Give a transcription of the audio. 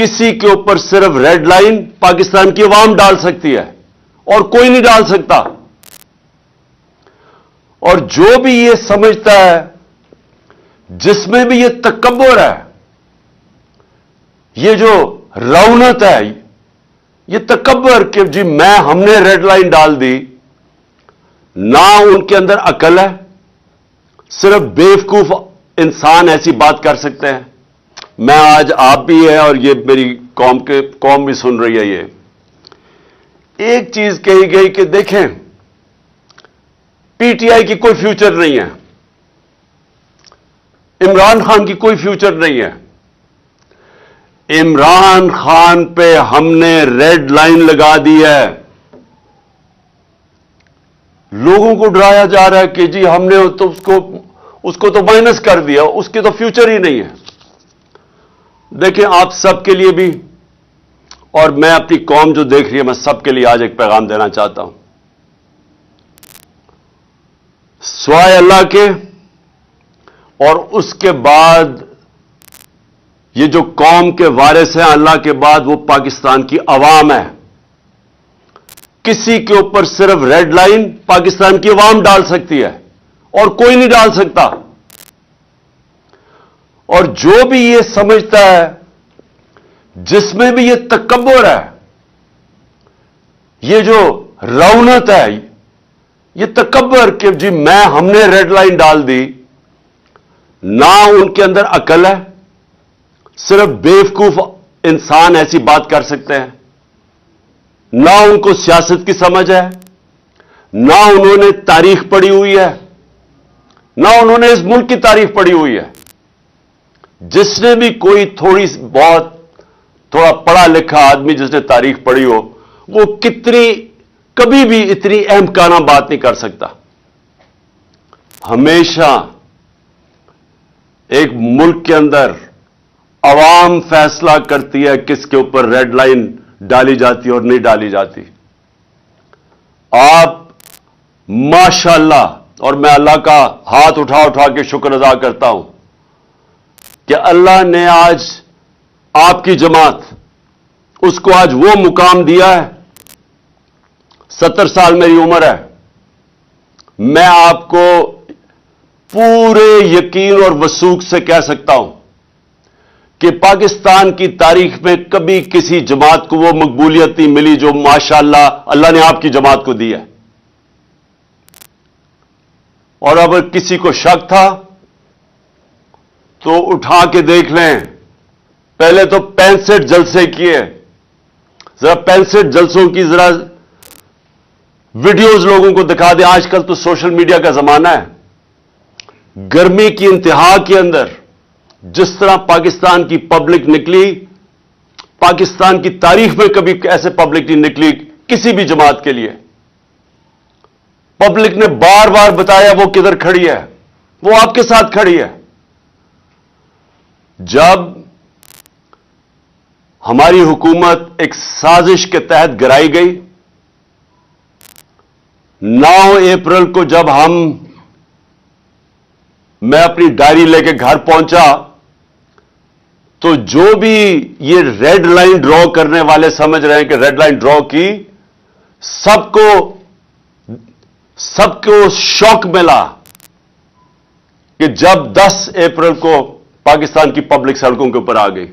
किसी के ऊपर सिर्फ रेड लाइन पाकिस्तान की अवाम डाल सकती है और कोई नहीं डाल सकता। और जो भी ये समझता है, जिसमें भी ये तकब्बुर है, ये जो रौनत है, ये तकब्बुर कि जी हमने रेड लाइन डाल दी, ना उनके अंदर अकल है। सिर्फ बेवकूफ इंसान ऐसी बात कर सकते हैं। मैं आज आप भी है और ये मेरी कौम भी सुन रही है। ये एक चीज कही गई कि देखें, पीटीआई की कोई फ्यूचर नहीं है, इमरान खान की कोई फ्यूचर नहीं है। इमरान खान पे हमने रेड लाइन लगा दी है। लोगों को डराया जा रहा है कि जी हमने तो उसको तो माइनस कर दिया, उसकी तो फ्यूचर ही नहीं है। देखें, आप सबके लिए भी, और मैं अपनी कौम जो देख रही है, मैं सबके लिए आज एक पैगाम देना चाहता हूं। स्वाय अल्लाह के और उसके बाद ये जो कौम के वारिस हैं अल्लाह के बाद, वो पाकिस्तान की अवाम है। किसी के ऊपर सिर्फ रेड लाइन पाकिस्तान की अवाम डाल सकती है और कोई नहीं डाल सकता। और जो भी ये समझता है, जिसमें भी ये तकब्बुर है, ये जो रौनत है, ये तकब्बुर कि जी हमने रेड लाइन डाल दी, ना उनके अंदर अकल है। सिर्फ बेवकूफ इंसान ऐसी बात कर सकते हैं। ना उनको सियासत की समझ है, ना उन्होंने तारीख पढ़ी हुई है, ना उन्होंने इस मुल्क की तारीख पढ़ी हुई है। जिसने भी कोई थोड़ा पढ़ा लिखा आदमी जिसने तारीख पढ़ी हो, वो कभी भी इतनी अहमकाना बात नहीं कर सकता। हमेशा एक मुल्क के अंदर अवाम फैसला करती है किसके ऊपर रेड लाइन डाली जाती है और नहीं डाली जाती। आप माशाअल्लाह, और मैं अल्लाह का हाथ उठा उठा के शुक्र अदा करता हूं कि अल्लाह ने आज आपकी जमात, उसको आज वो मुकाम दिया है। 70 साल मेरी उम्र है। मैं आपको पूरे यकीन और वसूख से कह सकता हूं कि पाकिस्तान की तारीख में कभी किसी जमात को वो मकबूलियत नहीं मिली जो माशाअल्लाह अल्लाह ने आपकी जमात को दी है। और अगर किसी को शक था तो उठा के देख लें। पहले तो 65 जलसे किए, जरा 65 जलसों की जरा वीडियोस लोगों को दिखा दें। आजकल तो सोशल मीडिया का जमाना है। गर्मी की इंतहा के अंदर जिस तरह पाकिस्तान की पब्लिक निकली, पाकिस्तान की तारीख में कभी ऐसे पब्लिक नहीं निकली किसी भी जमात के लिए। पब्लिक ने बार बार बताया वो किधर खड़ी है, वो आपके साथ खड़ी है। जब हमारी हुकूमत एक साजिश के तहत गिराई गई, 9 अप्रैल को जब मैं अपनी डायरी लेके घर पहुंचा, तो जो भी ये रेड लाइन ड्रॉ करने वाले समझ रहे हैं कि रेड लाइन ड्रॉ की, सबको शॉक मिला कि जब 10 अप्रैल को पाकिस्तान की पब्लिक सड़कों के ऊपर आ गई।